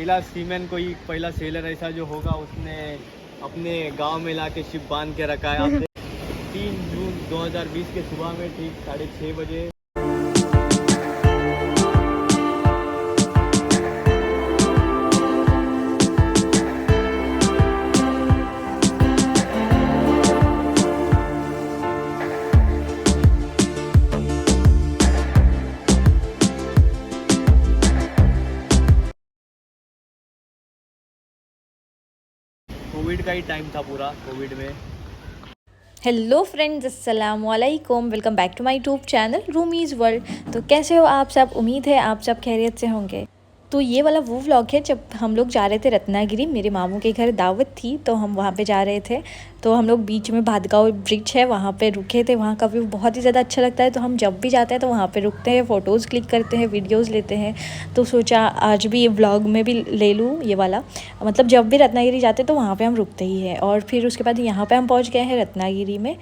पहला सीमैन कोई पहला सेलर ऐसा जो होगा उसने अपने गांव में लाके शिप बांध के रखा है। आप 3 जून 2020 के सुबह में ठीक 6:30 बजे कोविड का ही टाइम था पूरा। कोविड में हेलो फ्रेंड्स, अस्सलाम वालेकुम। Welcome back to my YouTube channel Rumi's world. तो कैसे हो आप सब? उम्मीद है आप सब खैरियत से होंगे। तो ये वाला वो व्लॉग है जब हम लोग जा रहे थे रत्नागिरी। मेरे मामू के घर दावत थी तो हम वहाँ पे जा रहे थे। तो हम लोग बीच में भादगांव ब्रिज है वहाँ पे रुके थे। वहाँ का व्यू बहुत ही ज़्यादा अच्छा लगता है। तो हम जब भी जाते हैं तो वहाँ पे रुकते हैं, फ़ोटोज़ क्लिक करते हैं, वीडियोज़ लेते हैं। तो सोचा आज भी ये व्लॉग में भी ले लूँ ये वाला। मतलब जब भी रत्नागिरी जाते तो वहाँ पर हम रुकते ही हैं। और फिर उसके बाद यहाँ पर हम पहुँच गए हैं रत्नागिरी में।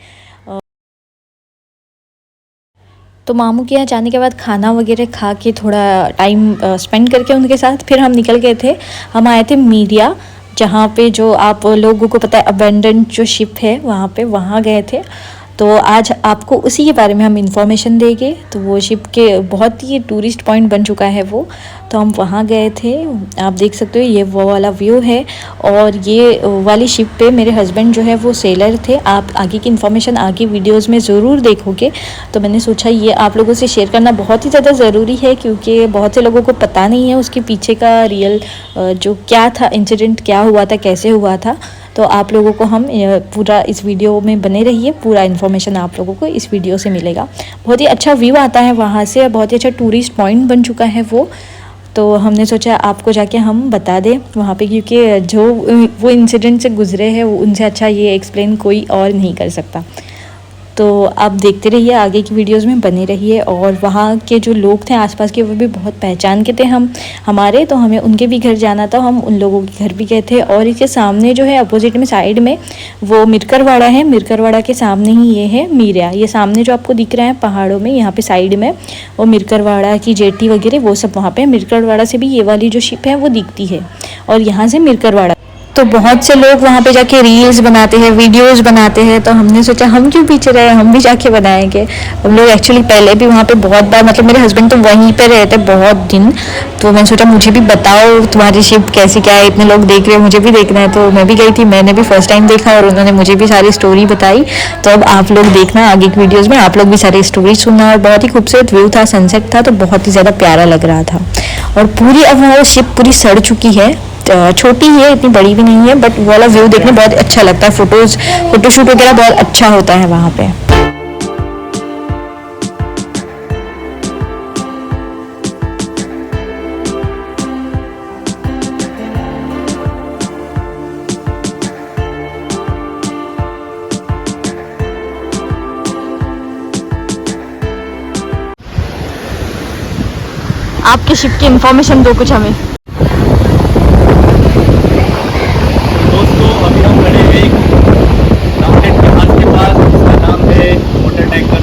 तो मामू के यहाँ जाने के बाद खाना वगैरह खा के थोड़ा टाइम स्पेंड करके उनके साथ फिर हम निकल गए थे। हम आए थे मीरिया, जहाँ पे जो आप लोगों को पता है अबेंडेंट जो शिप है वहाँ गए थे। तो आज आपको उसी के बारे में हम इंफॉर्मेशन देंगे। तो वो शिप के बहुत ही टूरिस्ट पॉइंट बन चुका है वो। तो हम वहाँ गए थे। आप देख सकते हो ये वो वाला व्यू है। और ये वाली शिप पे मेरे हस्बैंड जो है वो सेलर थे। आप आगे की इन्फॉर्मेशन आगे वीडियोस में ज़रूर देखोगे। तो मैंने सोचा ये आप लोगों से शेयर करना बहुत ही ज़्यादा ज़रूरी है, क्योंकि बहुत से लोगों को पता नहीं है उसके पीछे का रियल जो क्या था, इंसिडेंट क्या हुआ था, कैसे हुआ था। तो आप लोगों को हम पूरा इस वीडियो में बने रहिए। पूरा इन्फॉर्मेशन आप लोगों को इस वीडियो से मिलेगा। बहुत ही अच्छा व्यू आता है वहाँ से, बहुत ही अच्छा टूरिस्ट पॉइंट बन चुका है वो। तो हमने सोचा आपको जाके हम बता दें वहाँ पे, क्योंकि जो वो इंसिडेंट से गुजरे हैं उनसे अच्छा ये एक्सप्लेन कोई और नहीं कर सकता। तो आप देखते रहिए, आगे की वीडियोस में बने रहिए। और वहाँ के जो लोग थे आसपास के वो भी बहुत पहचान के थे हमारे। तो हमें उनके भी घर जाना था, हम उन लोगों के घर भी गए थे। और इसके सामने जो है अपोजिट में साइड में वो मिरकरवाड़ा है। मिरकरवाड़ा के सामने ही ये है मीरिया। ये सामने जो आपको दिख रहा है पहाड़ों में, यहाँ पे साइड में वो मिरकरवाड़ा की जेटी वगैरह वो सब वहाँ पे। मिरकरवाड़ा से भी ये वाली जो शिप है वो दिखती है, और यहाँ से मिरकरवाड़ा। तो बहुत से लोग वहाँ पे जाके रील्स बनाते हैं, वीडियोस बनाते हैं। तो हमने सोचा हम क्यों पीछे रहे, हम भी जाके बनाएंगे। हम लोग एक्चुअली पहले भी वहाँ पे बहुत बार, मतलब मेरे हस्बैंड तो वहीं पे रहते बहुत दिन। तो मैंने सोचा मुझे भी बताओ तुम्हारी शिप कैसी क्या है, इतने लोग देख रहे हैं, मुझे भी देखना है। तो मैं भी गई थी, मैंने भी फर्स्ट टाइम देखा और उन्होंने मुझे भी सारी स्टोरी बताई। तो अब आप लोग देखना आगे की वीडियोज़ में, आप लोग भी सारी स्टोरी सुनना। और बहुत ही खूबसूरत व्यू था, सनसेट था, तो बहुत ही ज़्यादा प्यारा लग रहा था। और पूरी अब वो शिप पूरी सड़ चुकी है, छोटी ही है, इतनी बड़ी भी नहीं है। बट वो वाला व्यू देखने बहुत अच्छा लगता है। फोटोशूट वगैरह बहुत अच्छा होता है वहाँ पे। आपके शिप की इंफॉर्मेशन दो कुछ हमें। दोस्तों अभी हम खड़े हैं एक रामटेक जहाज के पास, जिसका नाम है वाटर टैंकर।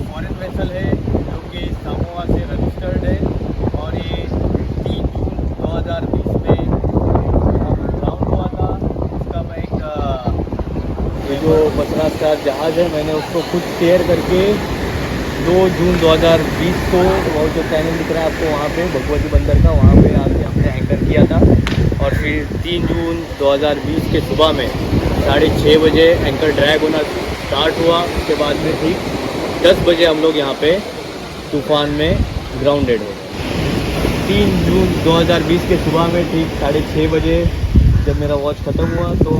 फॉरेन वेसल है जो कि सामोआ से रजिस्टर्ड है। और ये 3 जून 2020 में ग्राउंड हुआ था। इसका मैं ये जो 15 जहाज़ है मैंने उसको खुद शेयर करके 2 जून 2020 को वो जो चैनल दिख रहा है आपको वहाँ पे भगवती बंदर का, वहाँ पे आके हमने एंकर किया था। और फिर 3 जून 2020 के सुबह में 6:30 बजे एंकर ड्रैग होना स्टार्ट हुआ। उसके बाद में ठीक 10 बजे हम लोग यहाँ पे तूफ़ान में ग्राउंडेड हो गए। 3 जून 2020 के सुबह में ठीक 6:30 बजे जब मेरा वॉच ख़त्म हुआ तो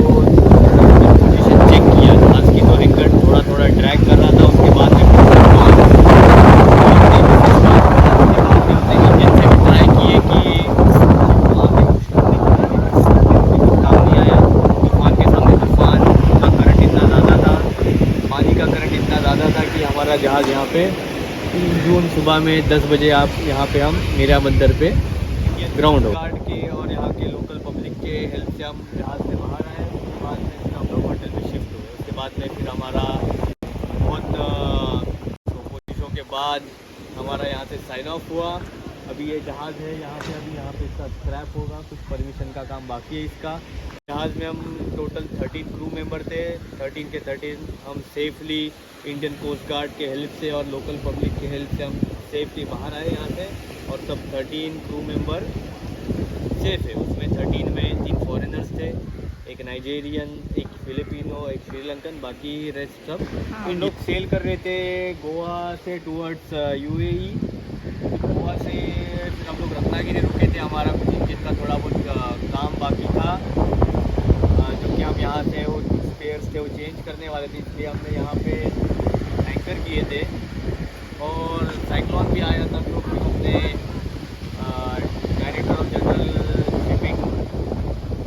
पोजीशन चेक किया जहाज़ की, तो एंकर थोड़ा थोड़ा ड्रैग कर रहा था। उसके बाद में जहाज़ यहाँ पे 3 जून सुबह में 10 बजे आप यहाँ पे हम मीरा बंदर पे ग्राउंड हो गार्ड के और यहाँ के लोकल पब्लिक के हेल्प से हम जहाज़ से बाहर आए। उसके बाद में फिर हम लोग होटल में शिफ्ट हुए। उसके बाद में फिर हमारा बहुत कोशिशों के बाद हमारा यहाँ से साइन ऑफ हुआ। अभी ये जहाज़ है यहाँ पे, अभी यहाँ पे इसका स्क्रैप होगा, कुछ परमिशन का काम बाकी है इसका। जहाज़ में हम टोटल 13 क्रू मेंबर थे। 13 के 13 हम सेफली इंडियन कोस्ट गार्ड के हेल्प से और लोकल पब्लिक के हेल्प से हम सेफली बाहर आए यहाँ से, और सब 13 क्रू मेंबर सेफ है। उसमें 13 में 3 फॉरेनर्स थे, एक नाइजेरियन, एक फिलिपिनो, एक श्रीलंकन, बाकी रेस्ट सब इन लोग सेल कर रहे थे गोवा से टूवर्ड्स यूएई। गोवा से फिर हम लोग रत्नागिरी रुके थे, हमारा कुछ इंजन का थोड़ा बहुत काम बाकी था, जो कि हम यहाँ से वो स्पेयर्स थे वो चेंज करने वाले थे, इसलिए हमने यहाँ पे एंकर किए थे। और साइक्लोन भी आया था, तो फिर हमने डायरेक्टर ऑफ जनरल शिपिंग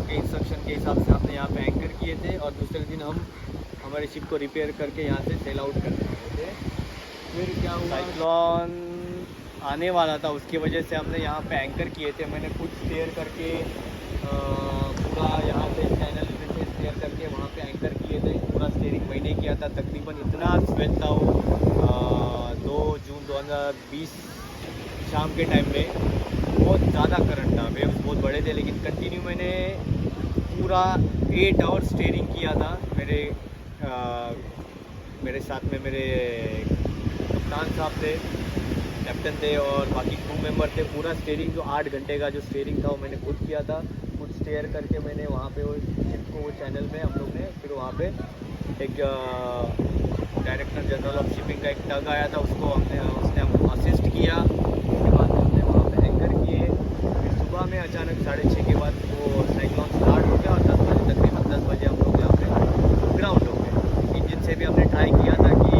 के इंस्ट्रक्शन के हिसाब से हमने यहाँ पे एंकर किए थे, और दूसरे दिन हम हमारे शिप को रिपेयर करके यहाँ से सेल आउट करने वाले थे। फिर क्या हुआ, साइक्लोन आने वाला था, उसकी वजह से हमने यहाँ पे एंकर किए थे। मैंने खुद स्टेयर करके पूरा यहाँ से चैनल से स्टेयर करके वहाँ पे एंकर किए थे, पूरा स्टेयरिंग मैंने किया था। तकरीबन इतना स्वेट था वो 2 जून 2020 शाम के टाइम में, बहुत ज़्यादा करंट था, वेव्स बहुत बड़े थे, लेकिन कंटिन्यू मैंने पूरा 8 आवर्स स्टेयरिंग किया था। मेरे साथ में मेरे कप्तान साहब थे, कैप्टन थे और बाकी क्रू मेंबर थे। पूरा स्टेयरिंग जो 8 घंटे का जो स्टेयरिंग था वो मैंने खुद किया था। खुद स्टेयर करके मैंने वहाँ पे वो शिप को वो चैनल में हम लोग ने, फिर वहाँ पे एक डायरेक्टर जनरल ऑफ शिपिंग का एक टग आया था, उसने हमको असिस्ट किया। उसके बाद हमने वहाँ पे एंकर किए। फिर सुबह में अचानक 6:30 के बाद वो साइक्लोन स्टार्ट हो गया, और 10 बजे तकरीबन 10 बजे हम लोग यहाँ पे ग्राउंड हो गए। इंजन से भी हमने ट्राई किया था कि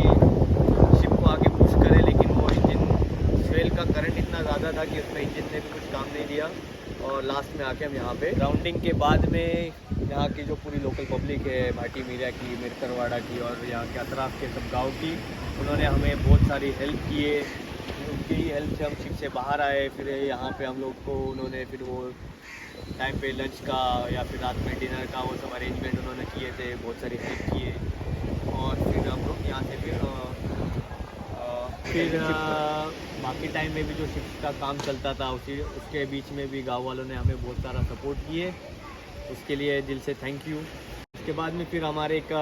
शिप को आगे पुश करें, लेकिन वो इंजन फ्यूल का करंट इतना ज़्यादा था कि उसमें इंजन ने भी कुछ काम नहीं दिया। और लास्ट में आके हम यहाँ पे ग्राउंडिंग के बाद में यहाँ की जो पूरी लोकल पब्लिक है, भाटी मीरा की, मिरकरवाड़ा की और यहाँ के अतराफ के सब गांव की, उन्होंने हमें बहुत सारी हेल्प किए। उनकी हेल्प से हम शिप से बाहर आए। फिर यहाँ पे हम लोग को उन्होंने फिर वो टाइम पे लंच का या फिर रात में डिनर का वो सब अरेंजमेंट उन्होंने किए थे, बहुत सारी हेल्प किए। और फिर हम लोग यहाँ से फिर बाकी टाइम में भी जो शिप का काम चलता था उसके बीच में भी गांव वालों ने हमें बहुत सारा सपोर्ट किए, उसके लिए दिल से थैंक यू। उसके बाद में फिर हमारे एक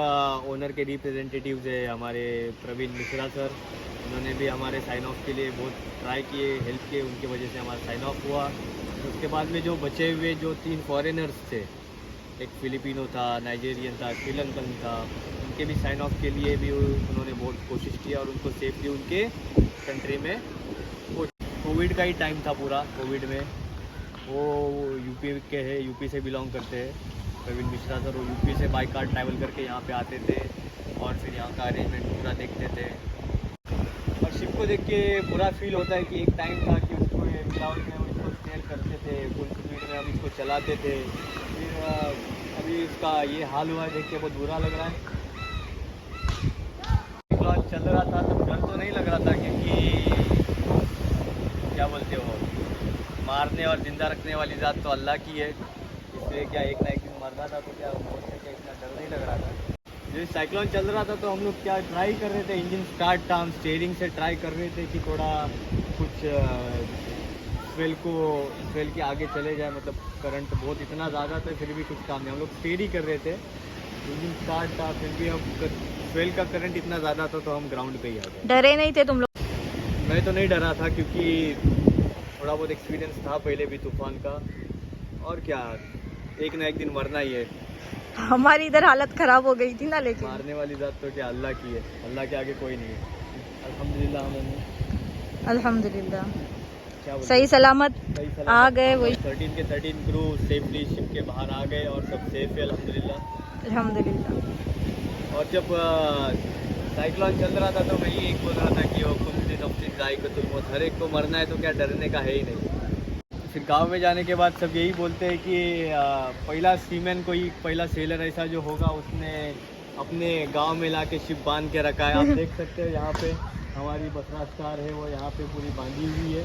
ओनर के रिप्रेजेंटेटिव्स है हमारे प्रवीण मिश्रा सर, उन्होंने भी हमारे साइन ऑफ के लिए बहुत ट्राई किए, हेल्प किए, उनकी वजह से हमारा साइन ऑफ हुआ। उसके बाद में जो बचे हुए जो 3 फॉरेनर्स थे, एक फिलिपिनो था, नाइजेरियन था, श्रीलंकन था, उनके भी साइन ऑफ के लिए भी उन्होंने बहुत कोशिश किया और उनको सेफली उनके कंट्री में। कोविड का ही टाइम था पूरा, कोविड में वो यूपी के है, यूपी से बिलोंग करते हैं प्रवीण मिश्रा सर। वो यूपी से बाई कार ट्रैवल करके यहाँ पे आते थे और फिर यहाँ का अरेंजमेंट पूरा देखते थे। और शिप को देख के बुरा फील होता है कि एक टाइम था कि उसको विदाउट में इसको स्टेयर करते थे, फुल स्पीड में हम इसको चलाते थे। फिर अभी इसका ये हाल हुआ है, देख के बहुत बुरा लग रहा है। साइक्लोन चल रहा था तब डर तो नहीं लग रहा था, क्योंकि क्या बोलते हो, मारने और ज़िंदा रखने वाली ज़ात तो अल्लाह की है, इसलिए क्या एक ना एक दिन मरना था तो क्या मौत से क्या इतना डर नहीं लग रहा था। जब साइक्लोन चल रहा था तो हम लोग क्या ट्राई कर रहे थे, इंजन स्टार्ट था, हम स्टीयरिंग से ट्राई कर रहे थे कि थोड़ा कुछ स्वेल के आगे चले जाए, मतलब करंट बहुत इतना ज़्यादा था फिर भी कुछ काम नहीं, हम लोग स्टेयर ही कर रहे थे। इंजन स्टार्ट था फिर भी हम स्वेल का करंट इतना ज़्यादा था तो हम ग्राउंड पे ही आ गए। डरे नहीं थे तुम लोग? मैं तो नहीं डरा था, क्योंकि थोड़ा बहुत एक्सपीरियंस था पहले भी तूफान का, और क्या एक ना एक दिन मरना ही है। हमारी इधर हालत खराब हो गई थी ना, लेकिन मारने वाली ज़ात तो क्या अल्लाह की है, अल्लाह के आगे कोई नहीं है। अल्हम्दुलिल्लाह हम अल्हम्दुलिल्लाह क्या बोलते सही सलामत आ गए। वही 13 के 13 क्रू सेफली शिप के बाहर आ गए और सब सेफ है अल्हम्दुलिल्लाह। अल्हम्दुलिल्लाह। और जब साइक्लोन चल रहा था तो मैं ये एक बोल रहा था कि वो कुल नफ्सिन जायक़तुल मौत, हर एक को मरना है तो क्या डरने का है ही नहीं। फिर गांव में जाने के बाद सब यही बोलते हैं कि पहला सीमैन कोई पहला सेलर ऐसा जो होगा उसने अपने गांव में ला के शिप बांध के रखा है। आप देख सकते हो यहाँ पे हमारी बसरा स्टार है वो यहाँ पे पूरी बांधी हुई है।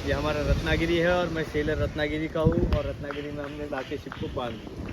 ये हमारा रत्नागिरी है और मैं सेलर रत्नागिरी का हूँ और रत्नागिरी में हमने ला के शिप को बांध दिया।